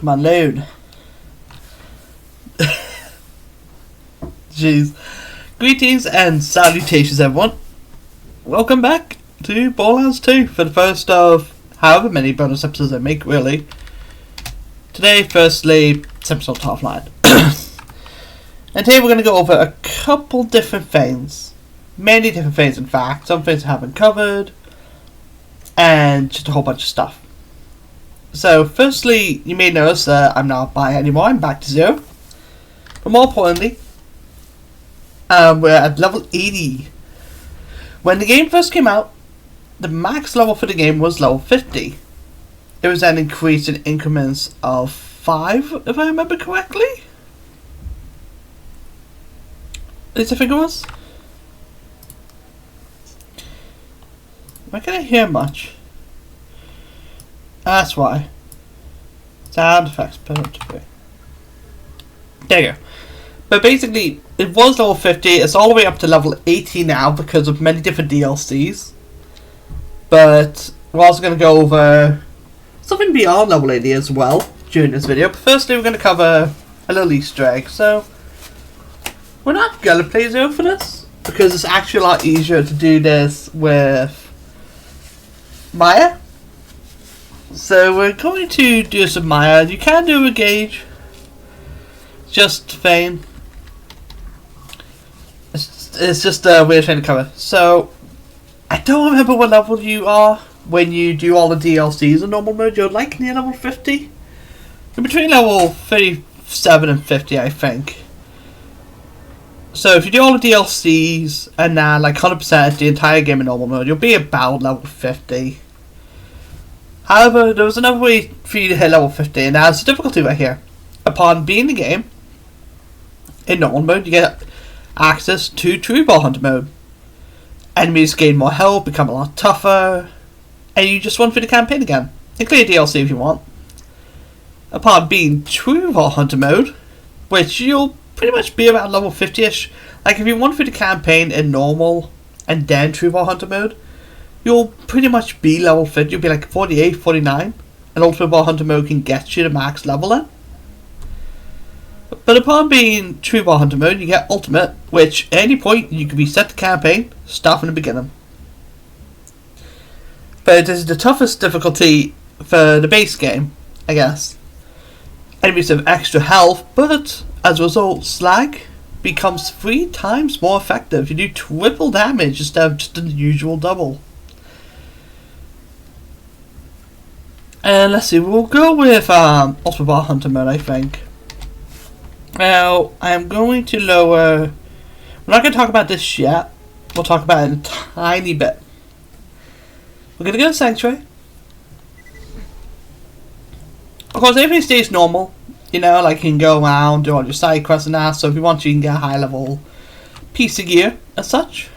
Come on, load. Jeez. Greetings and salutations, everyone. Welcome back to Borderlands 2 for the first of however many bonus episodes I make, really. Today, firstly, it's episode 12. And today we're going to go over a couple different things. Many different things, in fact. Some things I haven't covered. And just a whole bunch of stuff. So, firstly, you may notice that I'm not by anymore. I'm back to 0. But more importantly, we're at level 80. When the game first came out, the max level for the game was level 50. It was then increased in increments of 5, if I remember correctly. At least I think it was. Why can't I hear much? That's why. Sound effects. There you go. But basically, it was level 50. It's all the way up to level 80 now because of many different DLCs. But we're also going to go over something beyond level 80 as well during this video. But firstly, we're going to cover a little Easter egg. So, we're not going to play 0 for this because it's actually a lot easier to do this with Maya. So we're going to do some Maya. You can do a gauge. Just fine. It's just a weird thing to cover. So I don't remember what level you are when you do all the DLCs in normal mode. You're like near level 50. You're between level 37 and 50, I think. So if you do all the DLCs and like 100% the entire game in normal mode, you'll be about level 50. However, there was another way for you to hit level 50, and that's the difficulty right here. Upon beating the game in normal mode, you get access to True Ball Hunter mode. Enemies gain more health, become a lot tougher, and you just run through the campaign again. And clear DLC if you want. Upon being True Ball Hunter mode, which you'll pretty much be about level 50-ish. Like if you run through the campaign in normal and then True Ball Hunter mode, you'll pretty much be level 50. You'll be like 48, 49. And Ultimate Ball Hunter mode can get you to max level then. But upon being True Ball Hunter mode, you get Ultimate, which at any point you can reset the campaign, start from the beginning. But it is the toughest difficulty for the base game, I guess. Enemies have extra health, but as a result, Slag becomes 3 times more effective. You do triple damage instead of just the usual double. And let's see, we'll go with Ultimate Ball Hunter mode, I think. Now, I'm going to lower... We're not going to talk about this yet. We'll talk about it in a tiny bit. We're going to go to Sanctuary. Of course, everything stays normal. You know, like you can go around, do all your side quests and that. So if you want, you can get a high level piece of gear as such.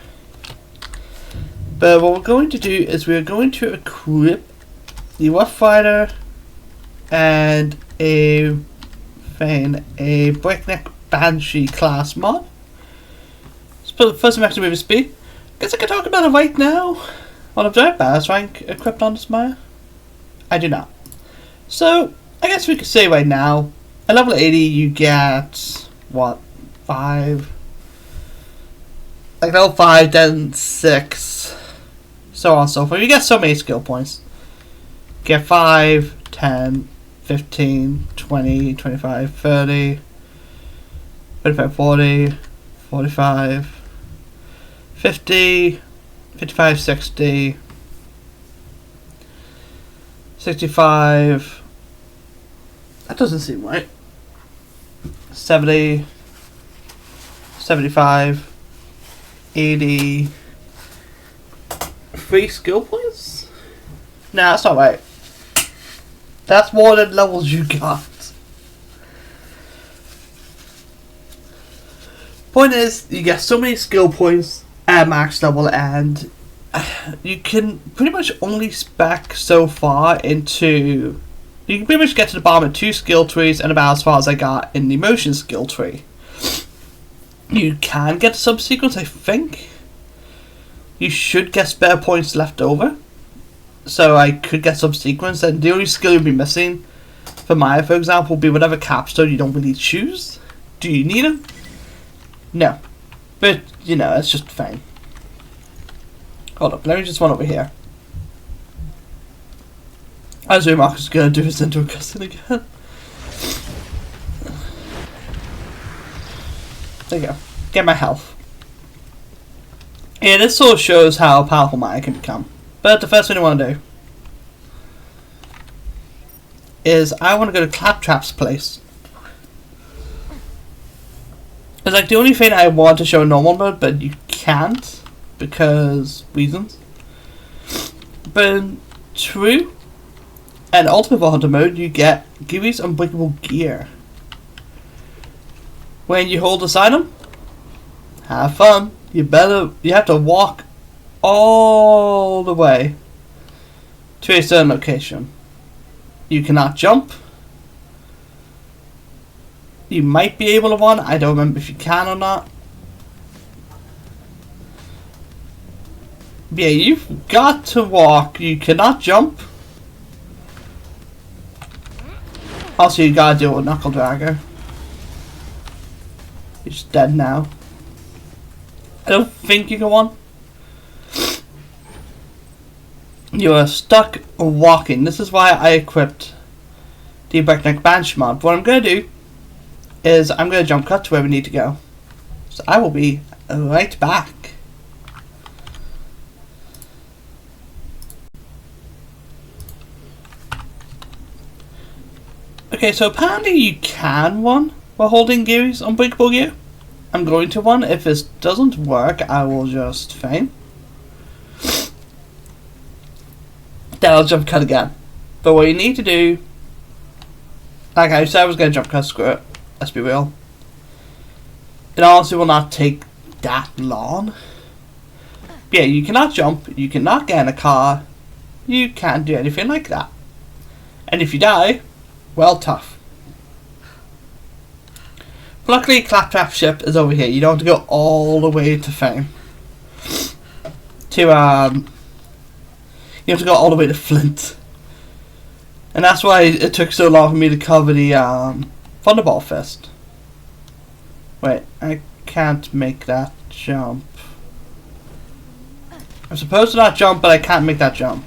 But what we're going to do is we're going to equip the Rough Fighter and a Breakneck Banshee class mod. Let's put the first maximum movement speed. Guess I can talk about it right now. Well, I've done balance rank equipped on this Maya. I do not. So I guess we could say right now, at level 80 you get what, 5? Like level 5, then 6, so on and so forth. You get so many skill points. Get 5, 10, 15, 20, 25, 30, 35, 40, 45, 50, 55, 60, 65. That doesn't seem right. 70, 75, 80. 3 skill points? Nah, that's not right. That's more than levels you got. Point is, you get so many skill points at max level, and you can pretty much only spec so far into... You can pretty much get to the bottom of 2 skill trees, and about as far as I got in the motion skill tree. You can get a subsequence, I think. You should get spare points left over. So I could get subsequence, and the only skill you'll be missing for Maya, for example, would be whatever capstone you don't really choose. Do you need them? No. But, you know, it's just fine. Hold up, let me just run over here. I assume Marcus is going to do his into a cutscene again. There you go. Get my health. Yeah, this sort of shows how powerful Maya can become. But the first thing I want to do is I want to go to Claptrap's place. It's like the only thing I want to show in normal mode, but you can't because reasons. But in true and ultimate Hunter mode, you get Giri's unbreakable gear. When you hold this item, have fun. You have to walk all the way to a certain location. You cannot jump. You might be able to run. I don't remember if you can or not. But yeah, you've got to walk. You cannot jump. Also, you gotta deal with Knuckle Dragger. He's dead now. I don't think you can run. You are stuck walking. This is why I equipped the Breakneck Banshee mod. What I'm going to do is I'm going to jump cut to where we need to go. So I will be right back. Okay, so apparently you can run while holding Giri's unbreakable gear. I'm going to run. If this doesn't work, I will just faint. Then I'll jump cut again. But what you need to do, like I said, I was going to jump cut, screw it. Let's be real. It honestly will not take that long. But yeah, you cannot jump, you cannot get in a car, you can't do anything like that. And if you die, well, tough. Luckily, Claptrap's ship is over here. You don't have to go all the way to Fame. You have to go all the way to Flint. And that's why it took so long for me to cover the Thunderball Fist. Wait, I can't make that jump. I'm supposed to not jump, but I can't make that jump.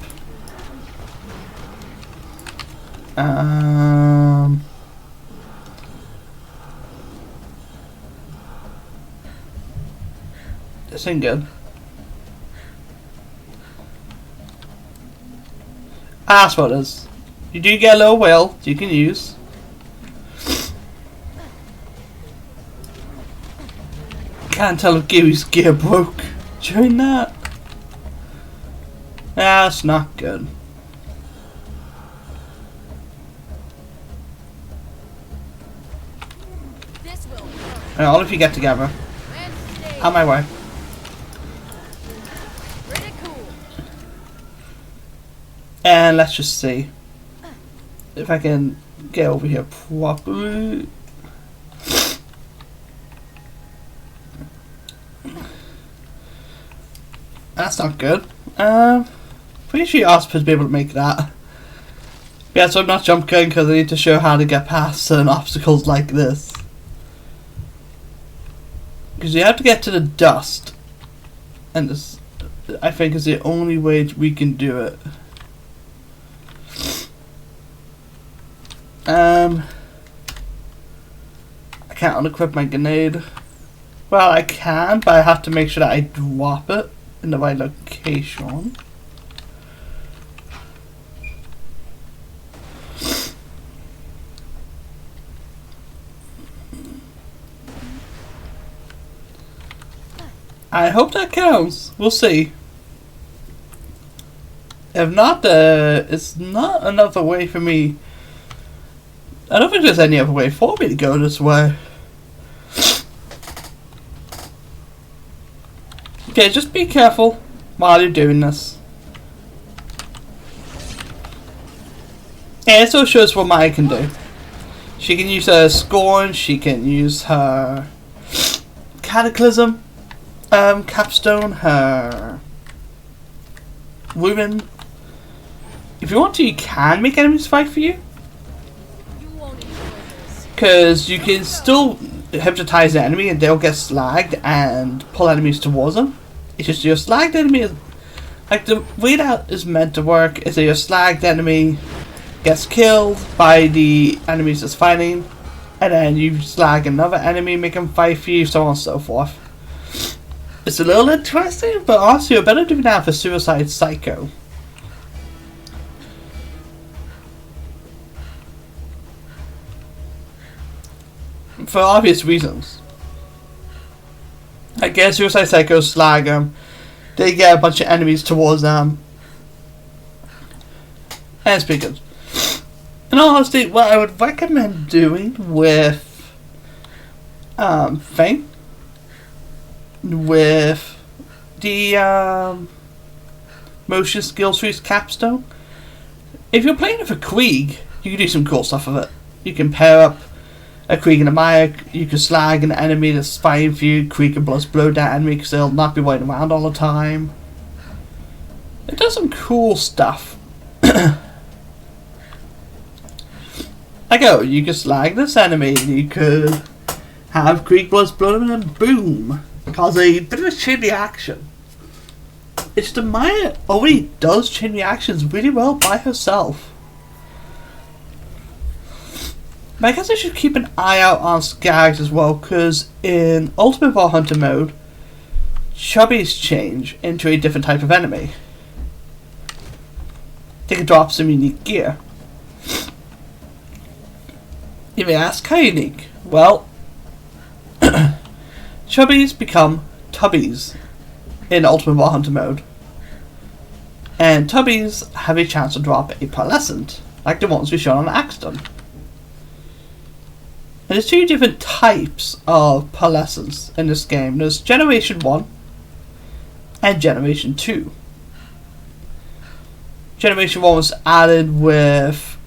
This ain't good. That's what it is. You do get a little whale you can use. Can't tell if Giri's gear broke during that. That's not good. And all of you get together. Out my way. And let's just see if I can get over here properly. That's not good. Pretty sure you're supposed to be able to make that. Yeah, so I'm not jump cutting because I need to show how to get past certain obstacles like this. Because you have to get to the dust. And this, I think, is the only way we can do it. I can't unequip my grenade. Well, I can, but I have to make sure that I drop it in the right location. I hope that counts. We'll see. If not, it's not another way for me. I don't think there's any other way for me to go this way. Okay, just be careful while you're doing this. Yeah, it also shows what Maya can do. She can use her Scorn, she can use her Cataclysm, Capstone, her Ruin. If you want to, you can make enemies fight for you. because you can still hypnotize the enemy and they'll get slagged and pull enemies towards them. It's just your slagged enemy is, like, the way that is meant to work is that your slagged enemy gets killed by the enemies that's fighting, and then you slag another enemy, make them fight for you, so on and so forth. It's a little interesting, but honestly, you're better doing that for Suicide Psycho. For obvious reasons. I guess Suicide Psycho slag them, they get a bunch of enemies towards them, and it's pretty good. In all honesty, what I would recommend doing with with the motion skills trees capstone, if you're playing with a Krieg, you can do some cool stuff with it. You can pair up a Krieg and a Maya, you can slag an enemy that's fighting for you, Krieg can blow that enemy because they'll not be waiting around all the time. It does some cool stuff. Like, oh, you could slag this enemy, you could have Krieg blood blown and boom, cause a bit of a chain reaction. It's just the Maya already does chain reactions really well by herself. But I guess I should keep an eye out on Skags as well, because in Ultimate Vault Hunter mode, chubbies change into a different type of enemy. They can drop some unique gear. You may ask, how unique? Well, chubbies become tubbies in Ultimate Vault Hunter mode. And tubbies have a chance to drop a pearlescent, like the ones we showed on Axton. And there's two different types of pearlescents in this game. There's Generation 1 and Generation 2. Generation 1 was added with,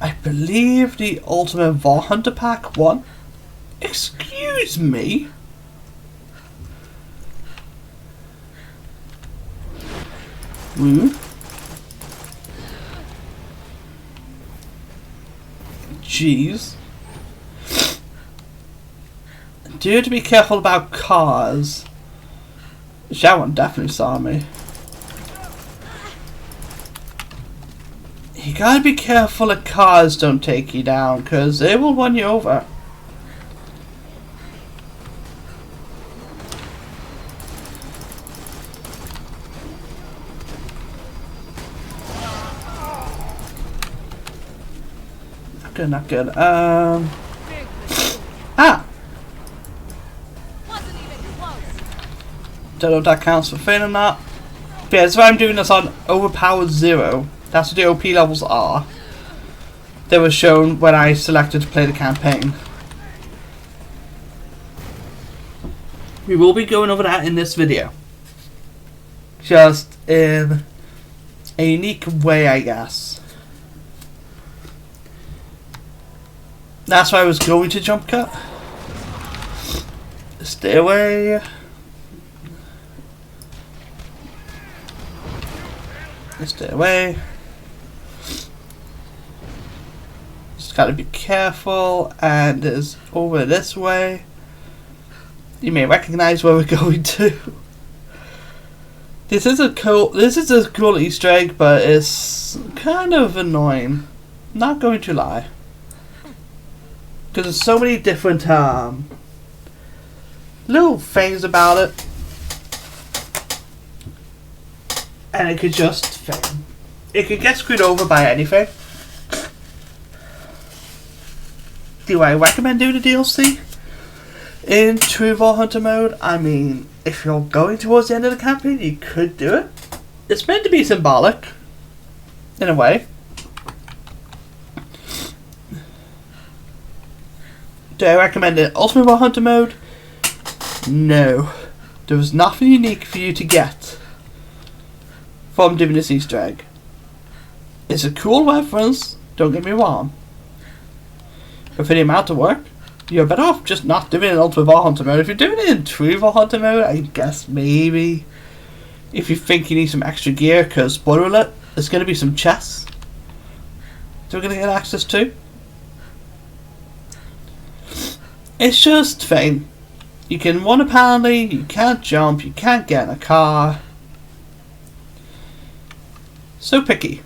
I believe, the Ultimate Vault Hunter Pack 1. Excuse me? Jeez. Do you have to be careful about cars? That one definitely saw me. You gotta be careful that cars don't take you down, because they will run you over. Not good, not good. Don't know if that counts for failing or not. But yeah, that's why I'm doing this on Overpowered 0. That's what the OP levels are. They were shown when I selected to play the campaign. We will be going over that in this video. Just in a unique way, I guess. That's why I was going to jump cut. Stay away. Stay away. Just gotta be careful, and it's over this way. You may recognize where we're going to. This is a cool Easter egg, but it's kind of annoying. Not going to lie. Because there's so many different little things about it. And it could just fail. It could get screwed over by anything. Do I recommend doing the DLC in True Vault Hunter mode? I mean, if you're going towards the end of the campaign, you could do it. It's meant to be symbolic, in a way. Do I recommend it Ultimate Vault Hunter mode? No. There was nothing unique for you to get from doing this Easter egg. It's a cool reference, don't get me wrong. But for the amount of work, you're better off just not doing it in Ultimate Vault Hunter mode. If you're doing it in True Vault Hunter mode, I guess maybe. If you think you need some extra gear, because spoiler alert, there's going to be some chests that we're going to get access to. It's just fine. You can run apparently, you can't jump, you can't get in a car. So picky.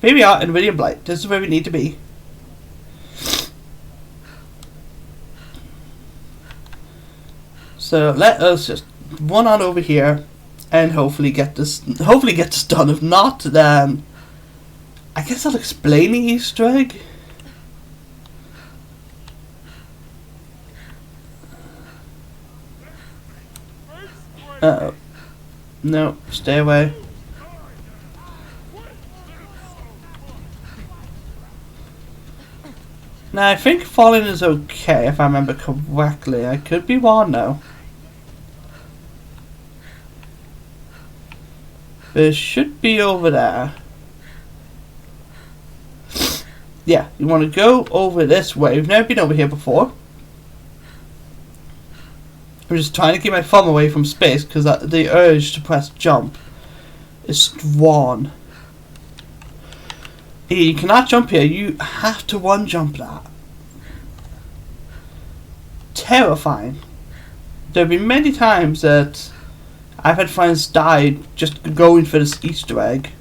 Here we are in Radiant Blight. This is where we need to be. So let us just run on over here and hopefully get this done. If not, then I guess I'll explain the Easter egg. Uh-oh. No, stay away. Now I think falling is okay if I remember correctly. I could be wrong now. It should be over there. Yeah, you want to go over this way. We've never been over here before. I'm just trying to keep my thumb away from space because the urge to press jump is strong. You cannot jump here. You have to one jump that. Terrifying. There have been many times that I've had friends die just going for this Easter egg.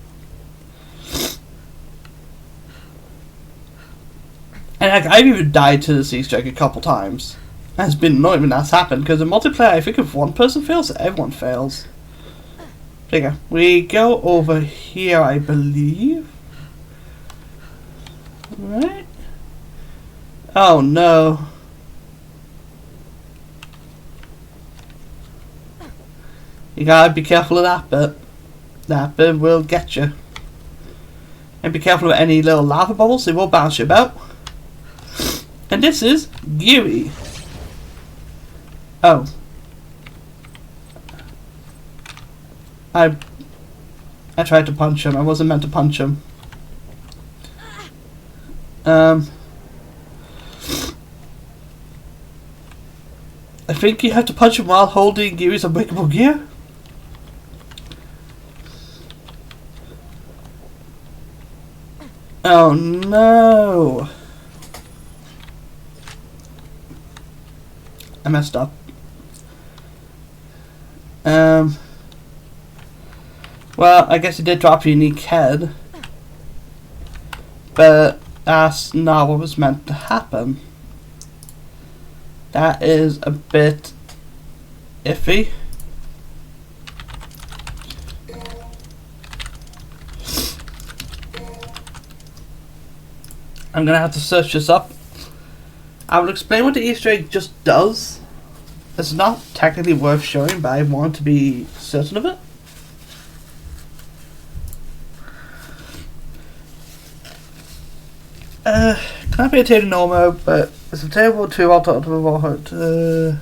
And I've even died to this Easter egg a couple times. And it's been annoying when that's happened because in multiplayer, I think if one person fails, everyone fails. There you go. We go over here, I believe. Right? Oh no. You gotta be careful of that bit. That bit will get you. And be careful of any little lava bubbles, they will bounce you about. And this is Geary. Oh. I tried to punch him. I wasn't meant to punch him. I think you have to punch him while holding Geary's unbreakable gear. Oh no! I messed up. Well, I guess it did drop a unique head. But that's not what was meant to happen. That is a bit iffy. I'm gonna have to search this up. I will explain what the Easter egg just does. It's not technically worth showing, but I want to be certain of it. Can't be a Tater Normo, but it's a terrible 2 alternative of Warheart.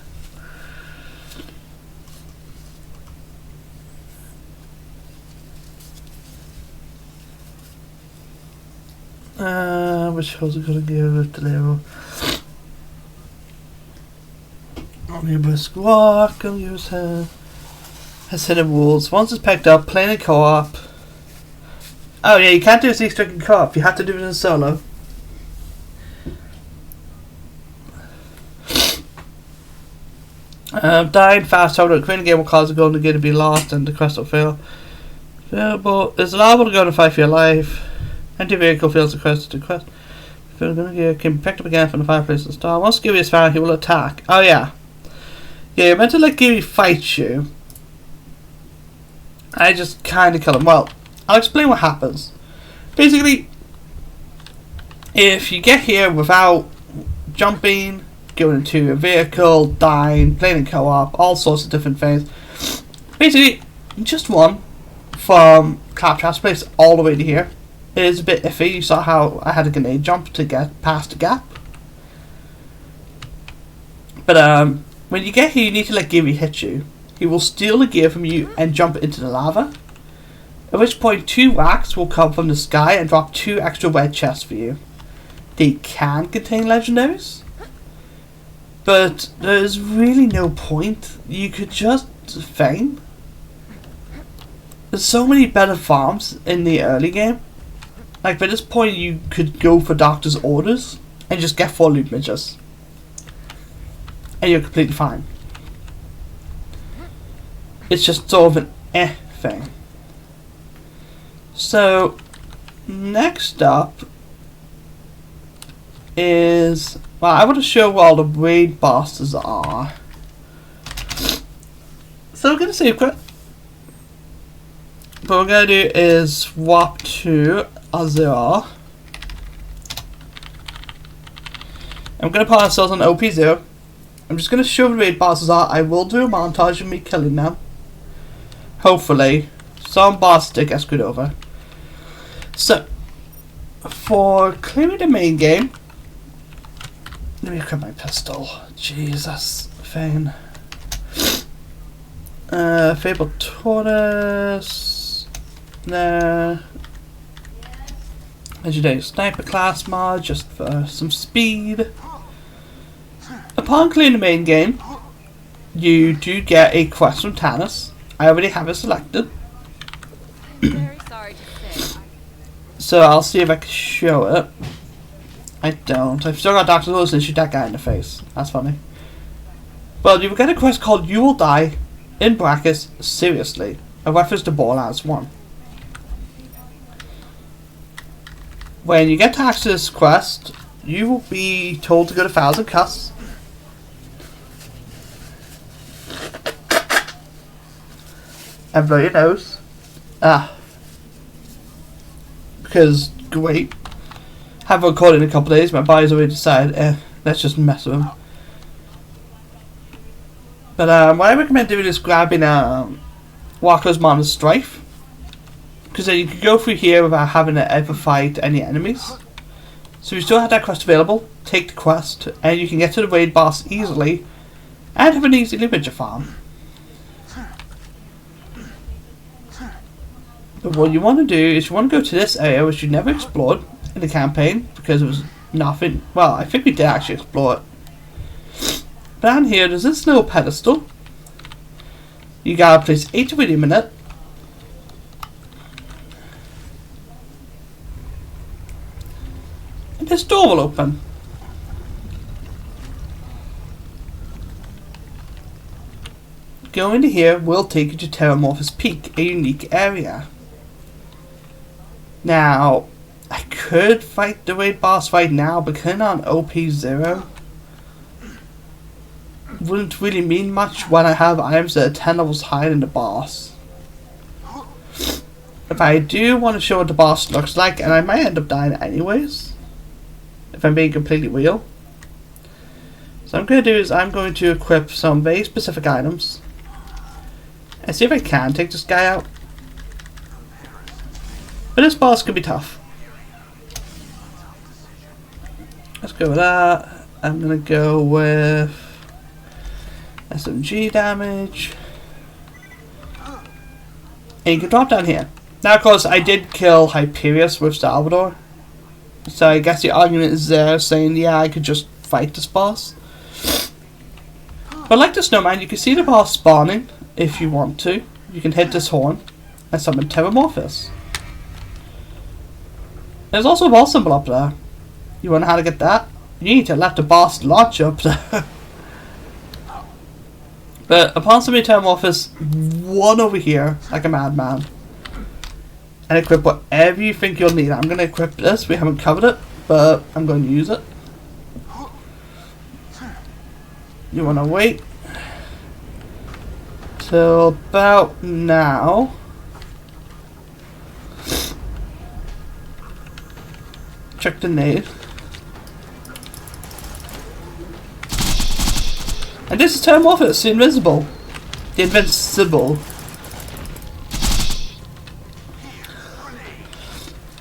Which was it gonna give it the level? Only a brisk walk, I'll use her. Has hidden rules. Once it's picked up, playing in co-op. Oh yeah, you can't do this Easter egg in co-op, you have to do it in solo. Dying fast travel to create a game will cause the golden gear to be lost and the quest will fail. But it's allowable to go and fight for your life. Empty vehicle fails the quest to quest. The golden gear can be picked up again from the fireplace and star. Once Geary is found, he will attack. Oh yeah. Yeah, you're meant to let Geary fight you. I just kinda kill him. Well, I'll explain what happens. Basically, if you get here without jumping, going into a vehicle, dying, playing in co-op, all sorts of different things. Basically, just one from Claptrap's place all the way to here. It is a bit iffy. You saw how I had a grenade jump to get past the gap. But when you get here, you need to let Geary hit you. He will steal the gear from you and jump into the lava. At which point 2 racks will come from the sky and drop 2 extra red chests for you. They can contain legendaries, but there's really no point. You could just feign. There's so many better farms in the early game. Like by this point you could go for Doctor's orders and just get 4 loot midgets. and you're completely fine. It's just sort of an thing. So, next up is, well, I want to show what all the raid bosses are. So we're going to save quit. What we're going to do is swap to Azure. I'm going to put ourselves on OP0. I'm just going to show the raid bosses are. I will do a montage of me killing them. Hopefully, some boss did get screwed over. So, for clearing the main game, let me grab my pistol. Jesus, Fane. Fabled Tortoise. There. Legendary Sniper class mod, just for some speed. Upon clearing the main game, you do get a quest from Tannis. I already have it selected. Very sorry to say. So I'll see if I can show it. I don't. I've still got Dr. Lewis and shoot that guy in the face. That's funny. But you will get a quest called You Will Die, in brackets, seriously. A reference to Borderlands 1. When you get to access this quest, you will be told to go to 1000 Cuss. And blow your nose. Because, great. Haven't recorded in a couple of days, my body's already decided, let's just mess with him. But what I recommend doing is grabbing Walker's Mama's Strife. Because then you can go through here without having to ever fight any enemies. So you still have that quest available, take the quest, and you can get to the raid boss easily, and have an easy Limager farm. But what you want to do is you want to go to this area which you never explored in the campaign because it was nothing. Well, I think we did actually explore it. Down here there's this little pedestal. You gotta place 8 iridium in it. And this door will open. Going to here will take you to Terramorphous Peak, a unique area. Now, I could fight the raid boss right now, but because on OP0 wouldn't really mean much when I have items that are 10 levels higher than the boss. If I do want to show what the boss looks like, and I might end up dying anyways, if I'm being completely real. So what I'm going to do is I'm going to equip some very specific items and see if I can take this guy out. But this boss could be tough. Let's go with that. I'm going to go with SMG damage. And you can drop down here. Now of course I did kill Hyperius with Salvador. So I guess the argument is there saying, yeah, I could just fight this boss. But like the snowman, you can see the boss spawning if you want to. You can hit this horn and summon Terramorphous. There's also a boss symbol up there. You want to know how to get that? You need to let the boss launch up there. But upon summoning Terramorphous, one over here like a madman. And equip whatever you think you'll need. I'm going to equip this. We haven't covered it, but I'm going to use it. You want to wait till about now. Check the nade. And this is Terramorphous, the invisible. The invincible.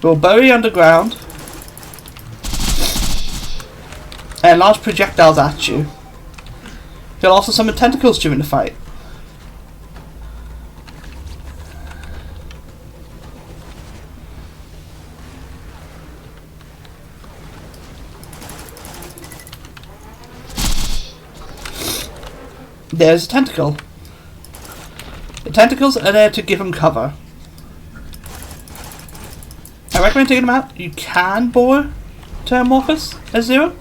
We'll bury underground and launch projectiles at you. He'll also summon tentacles during the fight. There's a tentacle. The tentacles are there to give him cover. I recommend taking them out. You can bore Terramorphous at 0.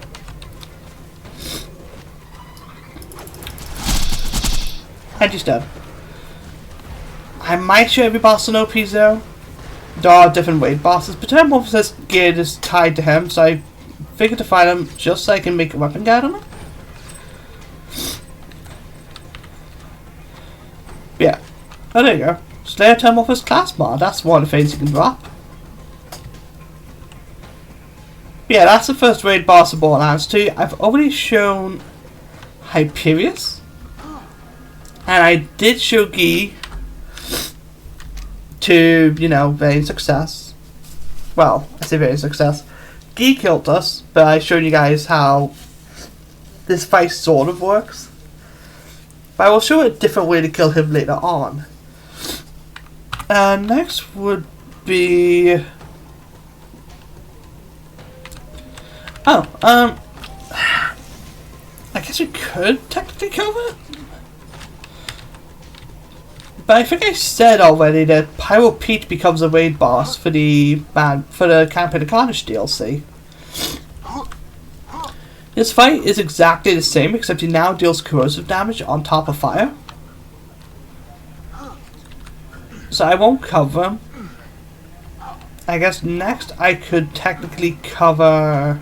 And he's dead. I might show every boss on OP though. There are different weight bosses, but Metamorphosis gear is tied to him, so I figured to find him just so I can make a weapon guard on him. Yeah. Oh, there you go. Slayer Metamorphosis class mod. That's one of the things you can drop. Yeah, that's the first raid boss of Borderlands 2. I've already shown Hyperius. And I did show Guy to, you know, varying success. Well, I say varying success. Guy killed us, but I showed you guys how this fight sort of works. But I will show a different way to kill him later on. Next would be... Oh, I guess we could technically cover it. But I think I said already that Pyro Pete becomes a raid boss for the Campaign of Carnage DLC. This fight is exactly the same, except he now deals corrosive damage on top of fire. So I won't cover him. I guess next I could technically cover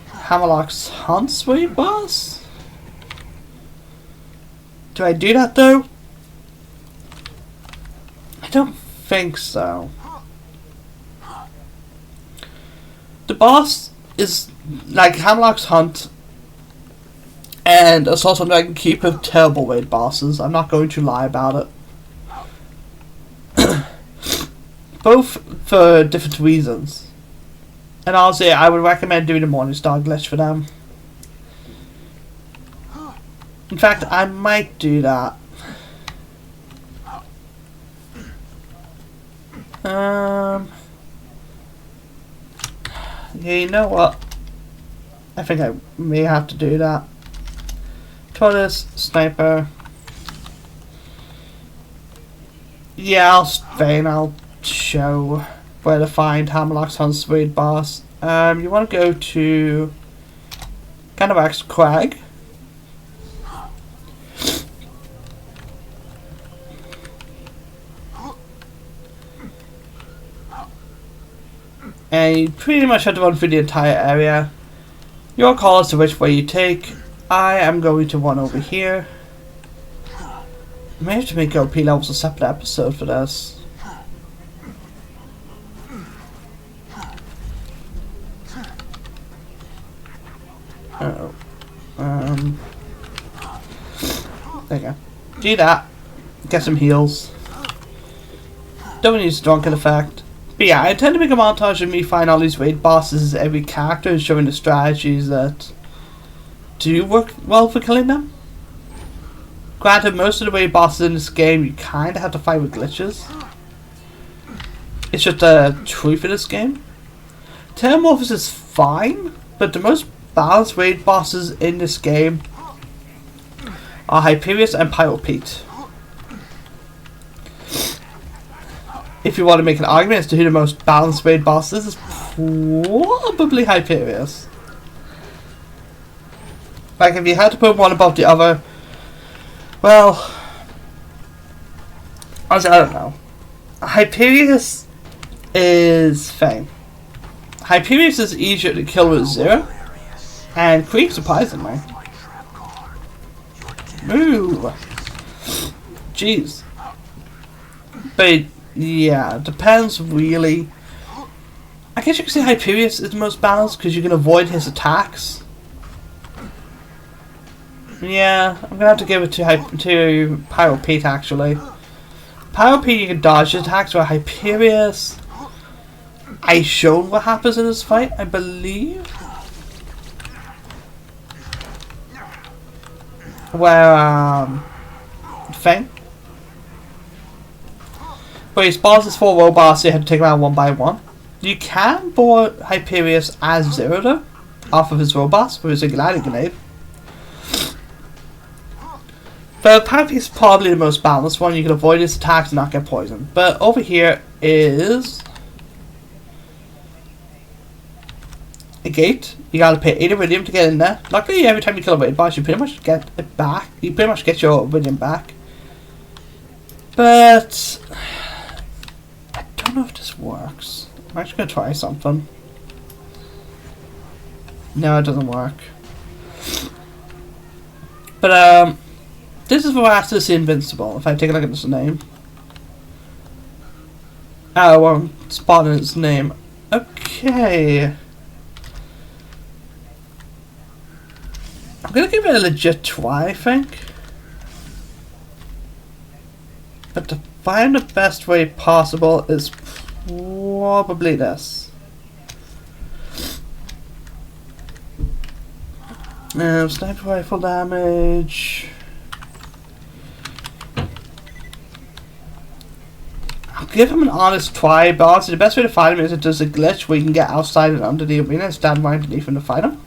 Hammerlock's Hunt's raid boss. Do I do that though? I don't think so. The boss is like Hammerlock's Hunt and Assault on Dragon Keep are terrible raid bosses. I'm not going to lie about it. Both for different reasons. And honestly, I would recommend doing the Morningstar glitch for them. In fact, I might do that. Yeah, you know what? I think I may have to do that. Tortoise, Sniper. Yeah, I'll show where to find Hammerlock's Hunt's raid boss. You want to go to Canabax Crag. And you pretty much have to run through the entire area. Your call as to which way you take. I am going to run over here. I may have to make OP levels a separate episode for this. Oh. There you go. Do that. Get some heals. Don't use drunken effect. But yeah, I intend to make a montage of me finding all these raid bosses, every character, and showing the strategies that do work well for killing them. Granted, most of the raid bosses in this game you kinda have to fight with glitches. It's just a truth of this game. Metamorphosis is fine, but the most balanced raid bosses in this game are Hyperius and Pyro Pete. If you want to make an argument as to who the most balanced raid boss is probably Hyperius. Like, if you had to put one above the other, well, I don't know. Hyperius is fine. Hyperius is easier to kill with Zero, and Creep, surprisingly. Ooh. Jeez. But yeah, it depends really. I guess you could say Hyperius is the most balanced because you can avoid his attacks. Yeah, I'm gonna have to give it to Pyro Pete actually. Pyro Pete you can dodge his attacks, where Hyperius, I showed what happens in this fight, I believe. Where Fang. But he spawns his 4 robots, so you have to take them out one by one. You can board Hyperius as Zero though, off of his robots with a Singularity Grenade. But Pyro Pete is probably the most balanced one. You can avoid his attacks and not get poisoned. But over here is gate. You gotta pay 8 iridium to get in there. Luckily, every time you kill a raid boss, you pretty much get it back. You pretty much get your iridium back. But I don't know if this works. I'm actually gonna try something. No, it doesn't work. But this is Verastus Invincible. If I take a look at this name. Oh, well, I'm spotting its name. Okay. I'm gonna give it a legit try, I think. But to find the best way possible is probably this. Sniper rifle damage. I'll give him an honest try, but honestly the best way to fight him is if there's a glitch where you can get outside and under the arena and stand right underneath him to fight him.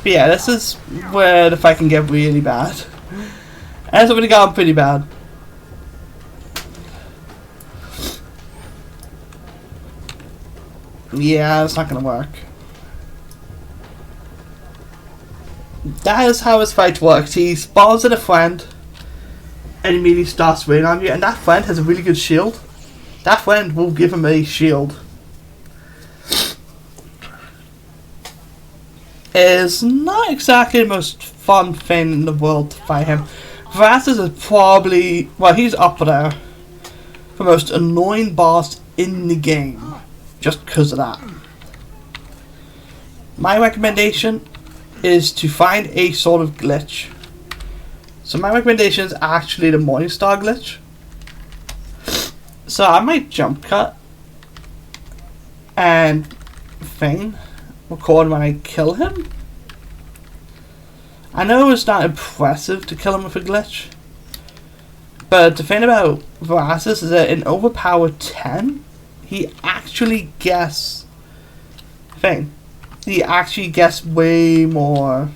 But yeah, this is where the fight can get really bad. And it's already gotten pretty bad. Yeah, it's not gonna work. That is how his fight works. He spawns at a friend and immediately starts raining on you, and that friend has a really good shield. That friend will give him a shield. Is not exactly the most fun thing in the world to fight him. Verastus is probably, well, he's up there for most annoying boss in the game, just because of that. My recommendation is to find a sort of glitch. So my recommendation is actually the Morningstar glitch. So I might jump cut and record when I kill him. I know it's not impressive to kill him with a glitch, but the thing about Verastus is that in overpower 10, he actually gets He actually gets way more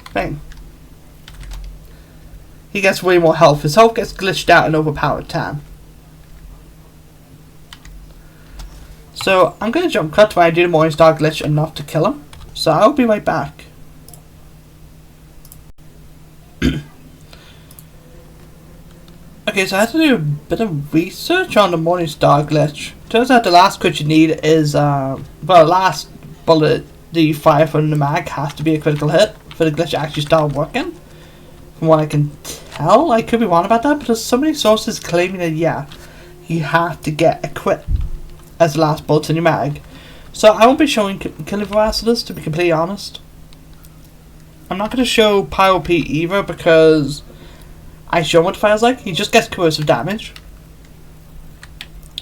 He gets way more health. His health gets glitched out in overpower 10. So I'm gonna jump cut when I do the Morningstar glitch enough to kill him. So I'll be right back. Okay, so I had to do a bit of research on the Morningstar glitch. Turns out the last glitch you need is, well, the last bullet that you fire from the mag has to be a critical hit for the glitch to actually start working. From what I can tell, I could be wrong about that, but there's so many sources claiming that, yeah, you have to get a crit as the last bullet in your mag. So I won't be showing killing Verastus, to be completely honest. I'm not going to show Pyro P either because I show what the fire's like. He just gets corrosive damage.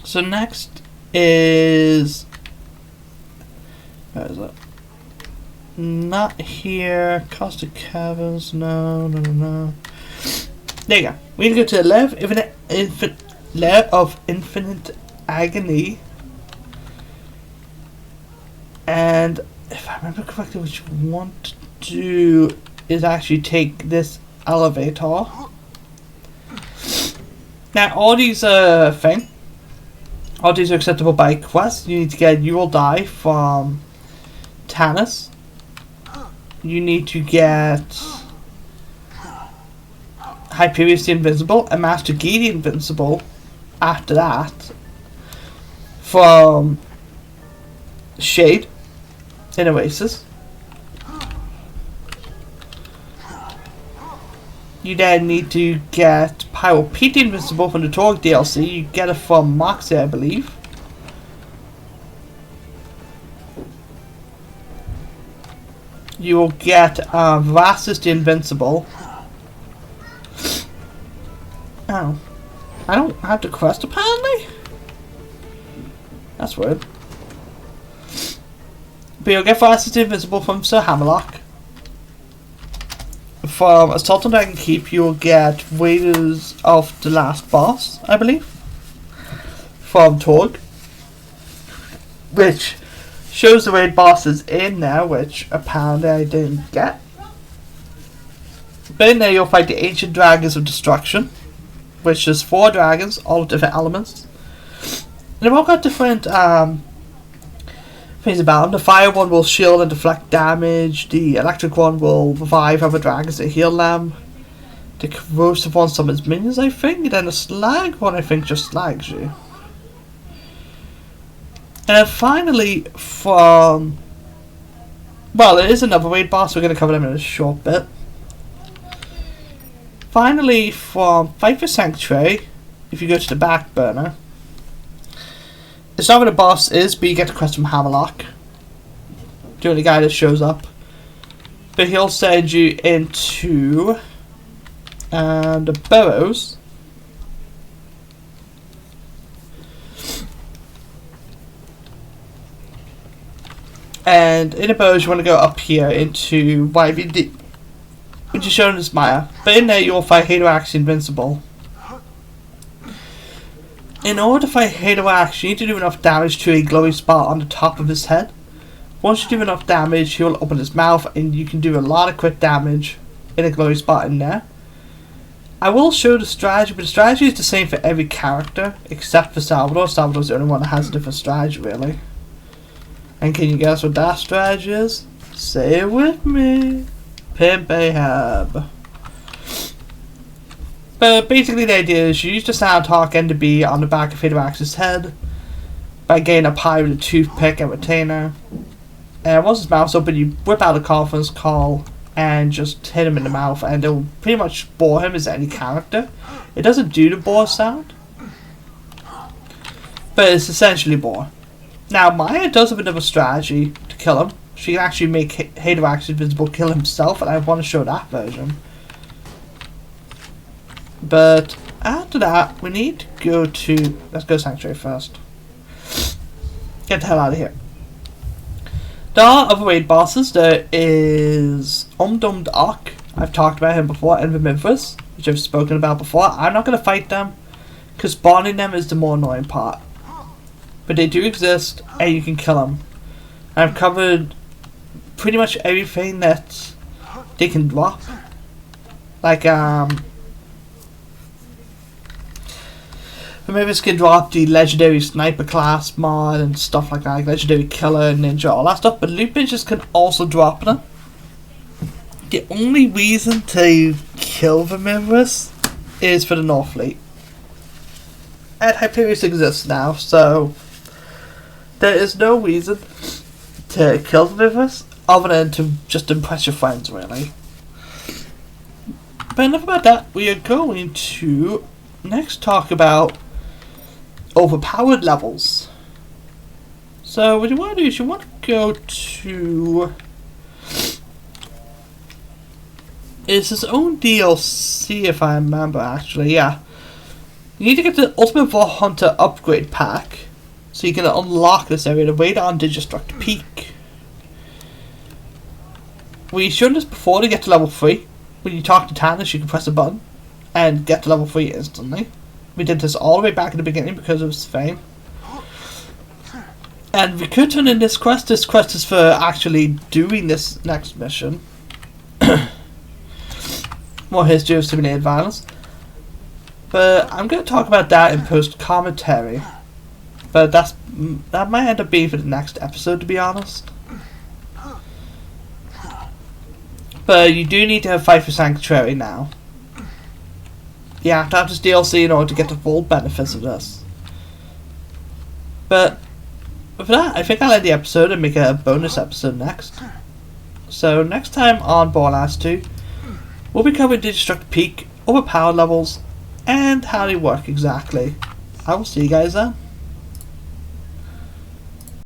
So next is... where is it? Not here. Caustic Caverns. No. There you go. We need to go to the lair of infinite agony. And if I remember correctly, what you want to do is actually take this elevator. Now, all these are acceptable by quest. You need to get You Will Die from Tannis. You need to get Hyperius the Invincible and Master Gi the Invincible after that from Shade in Oasis. You then need to get Pyro P the Invincible from the Torg DLC. You get it from Moxie, I believe. You will get Verastus the Invincible. Oh. I don't have the quest apparently? That's weird. But you'll get Verastus the Invincible from Sir Hammerlock. From Assault on Dragon Keep, you'll get Raiders of the Last Boss, I believe. From Torg. Which shows the raid bosses in there, which apparently I didn't get. But in there you'll fight the Ancient Dragons of Destruction, which is 4 dragons, all with different elements. And they've all got different things about them. The fire one will shield and deflect damage. The electric one will revive other dragons to heal them. The corrosive one summons minions, I think. And then the slag one, I think, just slags you. And finally, from... well, there is another raid boss. We're going to cover them in a short bit. Finally, from Fight for Sanctuary, if you go to the back burner, it's not where the boss is, but you get the quest from Hammerlock. The only guy that shows up. But he'll send you into the burrows. And in the burrows you want to go up here into YVD, which is shown as Maya. But in there you'll fight Hadoax Invincible. In order to fight Hadoax, you need to do enough damage to a glowing spot on the top of his head. Once you do enough damage, he will open his mouth and you can do a lot of crit damage in a glowing spot in there. I will show the strategy, but the strategy is the same for every character except for Salvador. Salvador's the only one that has a different strategy, really. And can you guess what that strategy is? Say it with me. Pimp Ahab. But basically the idea is you use the sound talk and the B on the back of Hadoax's head by getting up high with a toothpick and retainer. And once his mouth's open, you whip out a conference call and just hit him in the mouth, and it'll pretty much bore him as any character. It doesn't do the bore sound, but it's essentially bore. Now, Maya does have another strategy to kill him. She can actually make Hadoax invisible, kill himself, and I want to show that version. But after that, we need to go to... let's go Sanctuary first. Get the hell out of here. There are other raid bosses. There is Umdumed Ock. I've talked about him before, and Vermithras, which I've spoken about before. I'm not going to fight them, because spawning them is the more annoying part. But they do exist, and you can kill them. I've covered pretty much everything that they can drop. Like, Vermithras can drop the legendary sniper class mod and stuff like that, like legendary killer, ninja, all that stuff. But loot bitches can also drop them. The only reason to kill Vermithras is for the North Fleet. And Hyperius exists now, so there is no reason to kill Vermithras other than to just impress your friends, really. But enough about that. We are going to next talk about overpowered levels. So what you want to do is you want to go to... it's his own DLC, if I remember, actually, yeah. You need to get the Ultimate Vault Hunter upgrade pack, so you can unlock this area, the Radar on Digistruct Peak. We showed this before to get to level 3. When you talk to Tannis, you can press a button and get to level 3 instantly. We did this all the way back in the beginning because of his fame. And we could turn in this quest. This quest is for actually doing this next mission. More history of simulated violence. But I'm going to talk about that in post-commentary. But that might end up being for the next episode, to be honest. But you do need to have Fight for Sanctuary now. You have to have this DLC in order to get the full benefits of this. But for that, I think I'll end the episode and make a bonus episode next. So next time on Borderlands 2, we'll be covering Digistruct Peak, overpowered levels, and how they work exactly. I will see you guys then.